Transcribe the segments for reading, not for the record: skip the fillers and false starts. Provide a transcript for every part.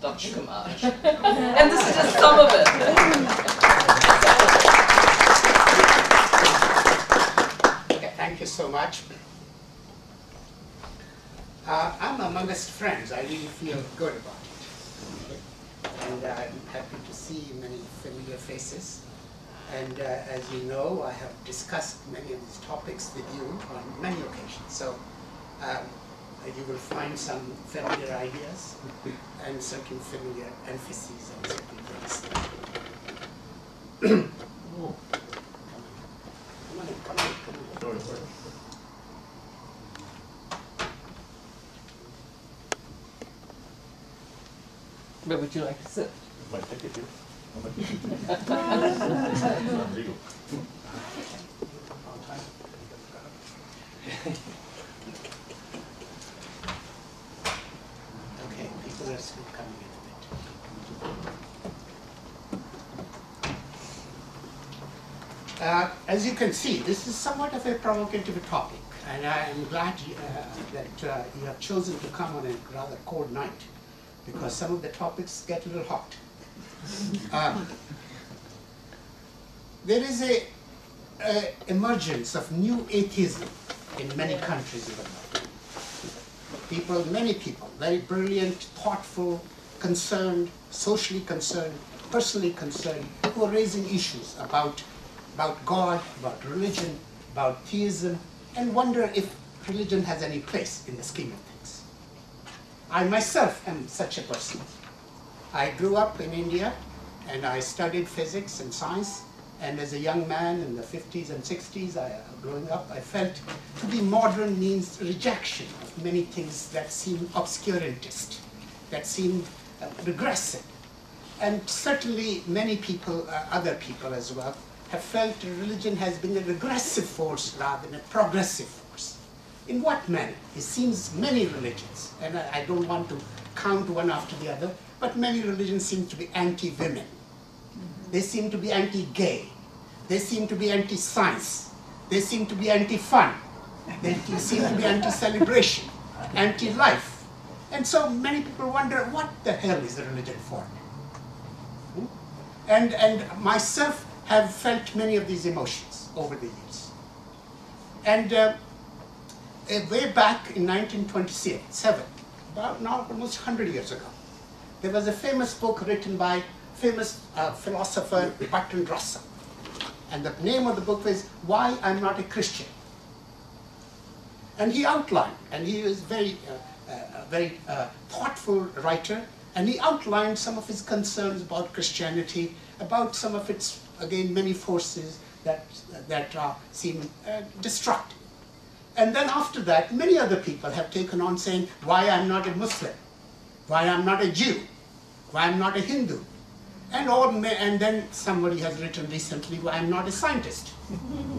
Dr. Kumar. And this is just some of it. Okay, thank you so much. I'm amongst friends. I really feel good about it. Okay? And I'm happy to see many familiar faces. And as you know, I have discussed many of these topics with you on many occasions. So you will find some familiar ideas and certain familiar emphases on certain things. Oh. Come on. Where would you like to sit? My ticket here. Legal. Okay, people are still coming in a bit. As you can see, this is somewhat of a provocative topic, and I am glad that you have chosen to come on a rather cold night, because some of the topics get a little hot. There is a emergence of new atheism in many countries in the world. Many people, very brilliant, thoughtful, concerned, socially concerned, personally concerned, who are raising issues about God, about religion, about theism, and wonder if religion has any place in the scheme of things. I myself am such a person. I grew up in India, and I studied physics and science, and as a young man in the 50s and 60s, growing up, I felt to be modern means rejection of many things that seem obscurantist, that seem regressive. And certainly many people, other people as well, have felt religion has been a regressive force rather than a progressive force. In what manner? It seems many religions, and I don't want to count one after the other, but many religions seem to be anti-women. They seem to be anti-gay. They seem to be anti-science. They seem to be anti-fun. They seem to be anti-celebration, anti-life. And so many people wonder, what the hell is the religion for? And myself have felt many of these emotions over the years. And way back in 1927, about now almost 100 years ago, there was a famous book written by famous philosopher Bertrand Russell. And the name of the book is Why I'm Not a Christian. And he outlined, and he is very thoughtful writer, and he outlined some of his concerns about Christianity, about some of its, again, many forces that seem destructive. And then after that, many other people have taken on saying, why I'm not a Muslim, why I'm not a Jew, why I'm not a Hindu. And then somebody has written recently, why I'm not a scientist. And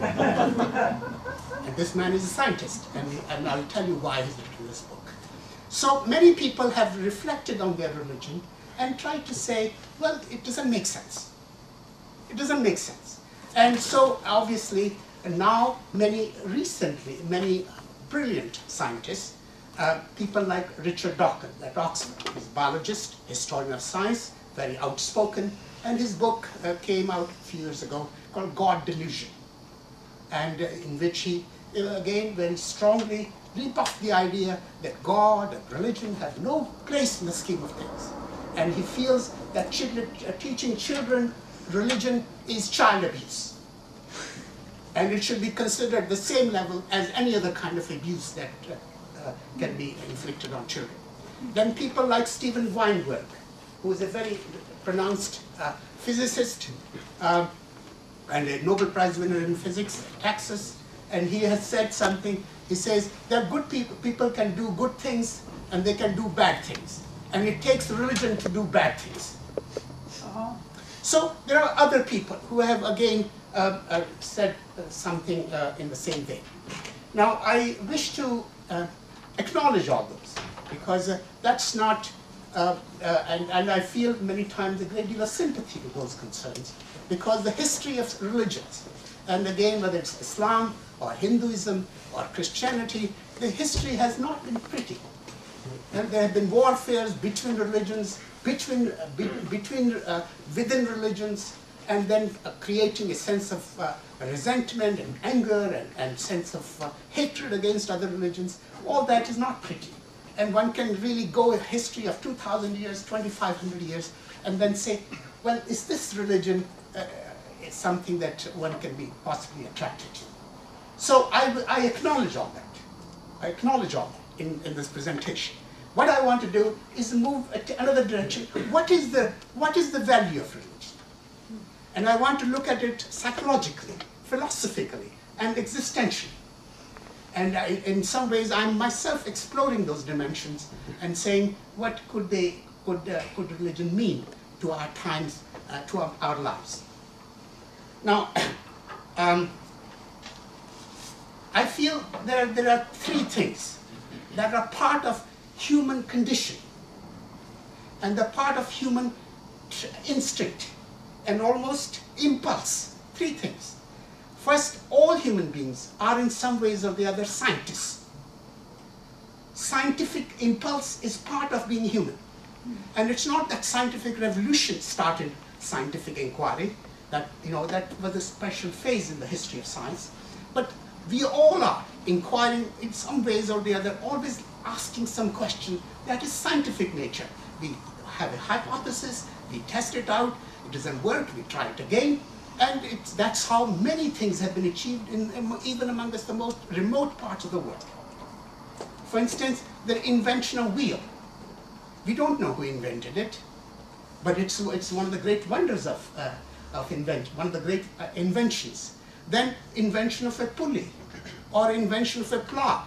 this man is a scientist, and I'll tell you why he's written this book. So many people have reflected on their religion and tried to say, well, it doesn't make sense. It doesn't make sense. And so obviously now many brilliant scientists, people like Richard Dawkins at Oxford, he's a biologist, historian of science, very outspoken, and his book came out a few years ago called God Delusion, and in which he, again, very strongly rebuffed the idea that God and religion have no place in the scheme of things. And he feels that teaching children religion is child abuse. And it should be considered the same level as any other kind of abuse that can be inflicted on children. Then people like Stephen Weinberg, who is a very pronounced physicist and a Nobel Prize winner in physics at Texas, and he has said something. He says that good people can do good things and they can do bad things, and it takes religion to do bad things. So there are other people who have again said something in the same vein. Now I wish to acknowledge all those, because that's not, and I feel many times a great deal of sympathy with those concerns, because the history of religions, and again whether it's Islam or Hinduism or Christianity, the history has not been pretty. And there have been warfares between religions, within religions, and then creating a sense of resentment and anger and sense of hatred against other religions. All that is not pretty. And one can really go a history of 2,000 years, 2,500 years, and then say, well, is this religion something that one can be possibly attracted to? So I acknowledge all that. I acknowledge all that in this presentation. What I want to do is move to another direction. What is the value of religion? And I want to look at it psychologically, philosophically, and existentially. And in some ways, I'm myself exploring those dimensions and saying, what could religion mean to our times, to our lives? Now, I feel there are three things that are part of human condition and the part of human instinct and almost impulse. Three things. First, all human beings are in some ways or the other scientists. Scientific impulse is part of being human. And it's not that scientific revolution started scientific inquiry, that was a special phase in the history of science. But we all are inquiring in some ways or the other, always asking some question that is scientific nature. We have a hypothesis, we test it out, it doesn't work, we try it again, and that's how many things have been achieved even amongst the most remote parts of the world. For instance, the invention of wheel. We don't know who invented it, but it's one of the great wonders of invention, one of the great inventions. Then invention of a pulley, or invention of a plow,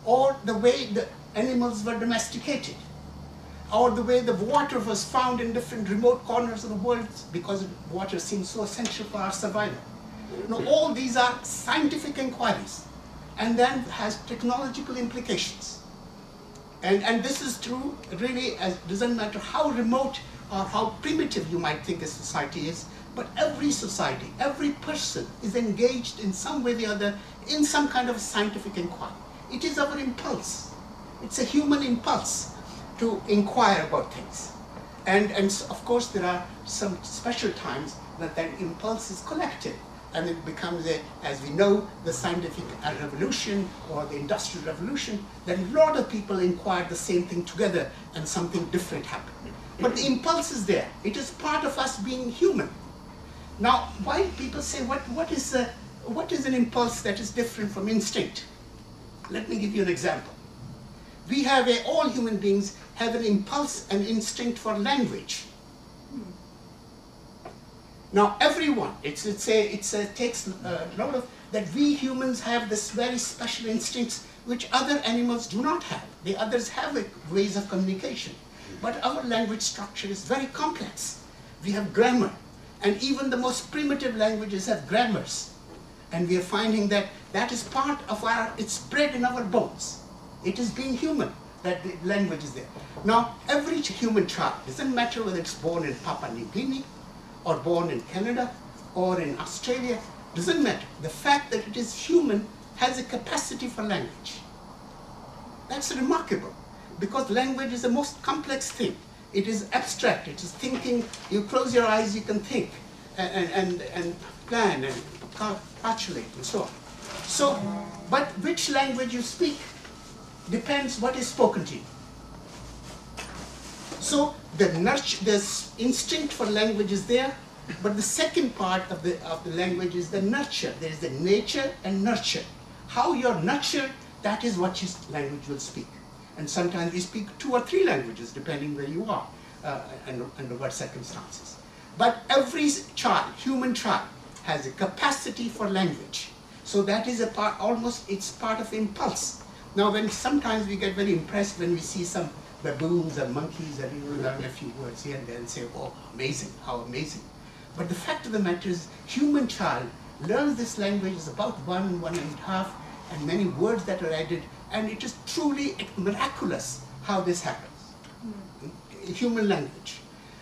or the way the animals were domesticated, or the way the water was found in different remote corners of the world because water seems so essential for our survival. All these are scientific inquiries, and then has technological implications. And this is true really, as doesn't matter how remote or how primitive you might think a society is, but every society, every person is engaged in some way or the other in some kind of scientific inquiry. It is our impulse. It's a human impulse to inquire about things. And of course there are some special times that impulse is collected, and it becomes as we know, the scientific revolution or the industrial revolution, then a lot of people inquired the same thing together and something different happened. But the impulse is there. It is part of us being human. Now, why people say, what is an impulse that is different from instinct? Let me give you an example. We have all human beings have an impulse and instinct for language. Now, everyone, it takes a lot of that we humans have this very special instincts which other animals do not have. The others have ways of communication, but our language structure is very complex. We have grammar. And even the most primitive languages have grammars. And we are finding that that is part of it's bred in our bones. It is being human, that the language is there. Now, every human child, doesn't matter whether it's born in Papua New Guinea, or born in Canada, or in Australia, doesn't matter. The fact that it is human has a capacity for language. That's remarkable, because language is the most complex thing. It is abstract, it is thinking. You close your eyes, you can think, and plan, and calculate, and so on. So, but which language you speak depends what is spoken to you. So, the instinct for language is there, but the second part of the language is the nurture. There is the nature and nurture. How you're nurtured, that is what your language will speak. And sometimes we speak 2 or 3 languages, depending where you are and under what circumstances. But every child, human child, has a capacity for language. So that is a part, it's part of impulse. Now, sometimes we get very impressed when we see some baboons or monkeys that learn a few words here and there and say, oh, amazing, how amazing. But the fact of the matter is, human child learns this language is about 1, 1.5, and many words that are added. And it is truly miraculous how this happens. Human language.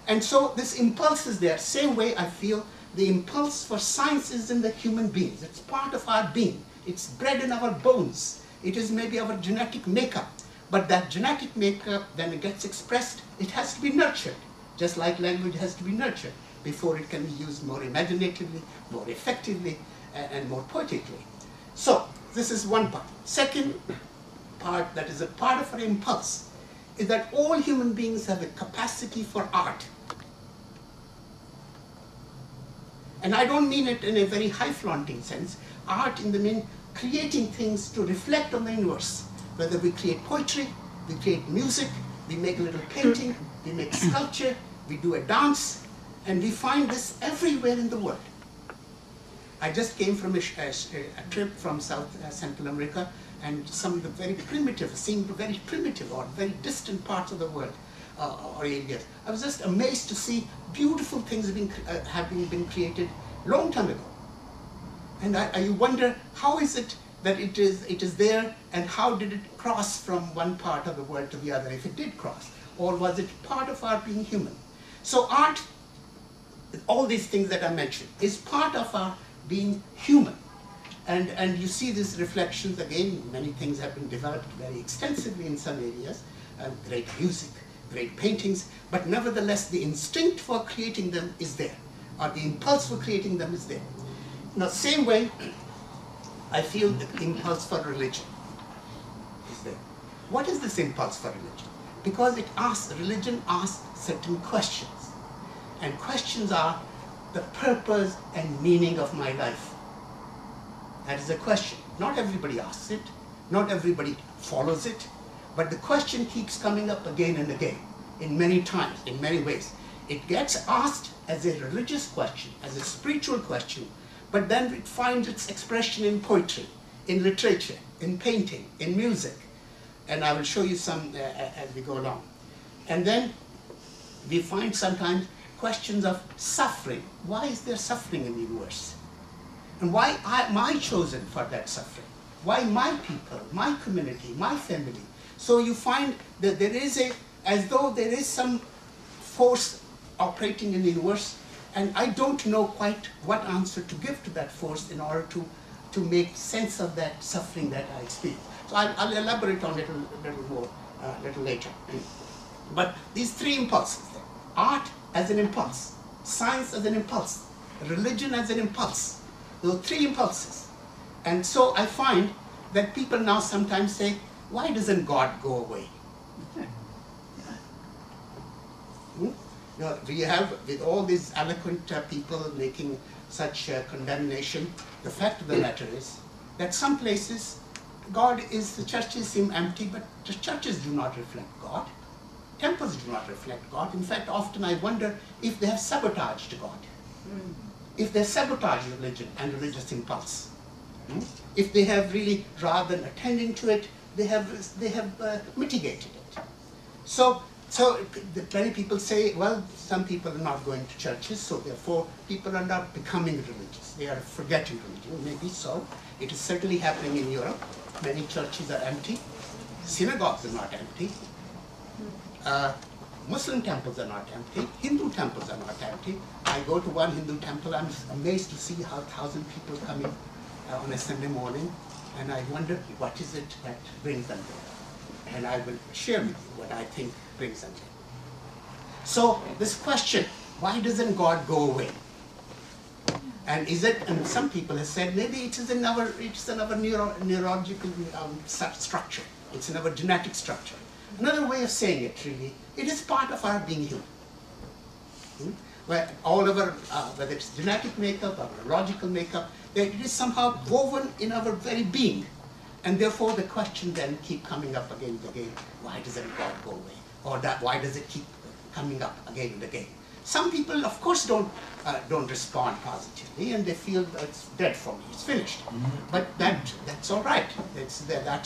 And so this impulse is there. Same way I feel the impulse for science is in the human beings. It's part of our being. It's bred in our bones. It is maybe our genetic makeup. But that genetic makeup, when it gets expressed, it has to be nurtured, just like language has to be nurtured before it can be used more imaginatively, more effectively, and more poetically. So, this is one part. Second part, that is a part of our impulse, is that all human beings have a capacity for art. And I don't mean it in a very high-flaunting sense. Art in the mean creating things to reflect on the universe. Whether we create poetry, we create music, we make a little painting, we make sculpture, we do a dance, and we find this everywhere in the world. I just came from a trip from Central America, and some of the very primitive, seemed very primitive or very distant parts of the world or areas. I was just amazed to see beautiful things having been created long time ago. And I wonder, how is it that it is there, and how did it cross from one part of the world to the other, if it did cross? Or was it part of our being human? So art, all these things that I mentioned, is part of our being human. And you see these reflections again. Many things have been developed very extensively in some areas, great music, great paintings, but nevertheless the instinct for creating them is there, or the impulse for creating them is there. Now, same way, I feel the impulse for religion is there. What is this impulse for religion? Because religion asks certain questions, and questions are the purpose and meaning of my life. That is a question. Not everybody asks it, not everybody follows it, but the question keeps coming up again and again, in many times, in many ways. It gets asked as a religious question, as a spiritual question, but then it finds its expression in poetry, in literature, in painting, in music. And I will show you some as we go along. And then we find sometimes questions of suffering. Why is there suffering in the universe? And why am I chosen for that suffering? Why my people, my community, my family? So you find that there is as though there is some force operating in the universe, and I don't know quite what answer to give to that force in order to make sense of that suffering that I experience. So I'll elaborate on it a little more a little later. But these three impulses there: art as an impulse, science as an impulse, religion as an impulse. Those three impulses. And so I find that people now sometimes say, why doesn't God go away? We have, with all these eloquent people making such condemnation, the fact of the matter is that some places the churches seem empty, but the churches do not reflect God. Temples do not reflect God. In fact, often I wonder if they have sabotaged God. If they sabotage religion and religious impulse. If they have really, rather than attending to it, they have mitigated it. So many people say, well, some people are not going to churches, so therefore people are not becoming religious. They are forgetting religion. Maybe so. It is certainly happening in Europe. Many churches are empty. Synagogues are not empty. Muslim temples are not empty. Hindu temples are not empty. I go to one Hindu temple. I'm amazed to see how 1,000 people come in on a Sunday morning, and I wonder what is it that brings them there. And I will share with you what I think brings them there. So this question, why doesn't God go away? And and some people have said maybe it's another neurological structure. It's another genetic structure. Another way of saying it, really, it is part of our being human. Where all of our, whether it's genetic makeup or neurological makeup, that it is somehow woven in our very being. And therefore the question then keep coming up again and again, why doesn't God go away? Or why does it keep coming up again and again? Some people, of course, don't respond positively, and they feel it's dead for me, it's finished. But that's all right. That's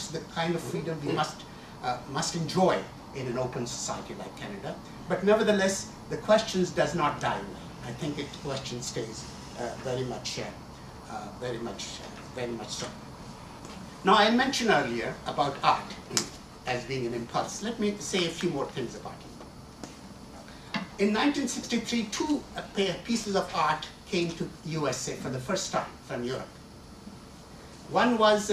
the kind of freedom we must enjoy in an open society like Canada. But nevertheless, the questions does not die away. I think the question stays very much so. Now, I mentioned earlier about art as being an impulse. Let me say a few more things about it. In 1963, two pieces of art came to USA for the first time from Europe. One was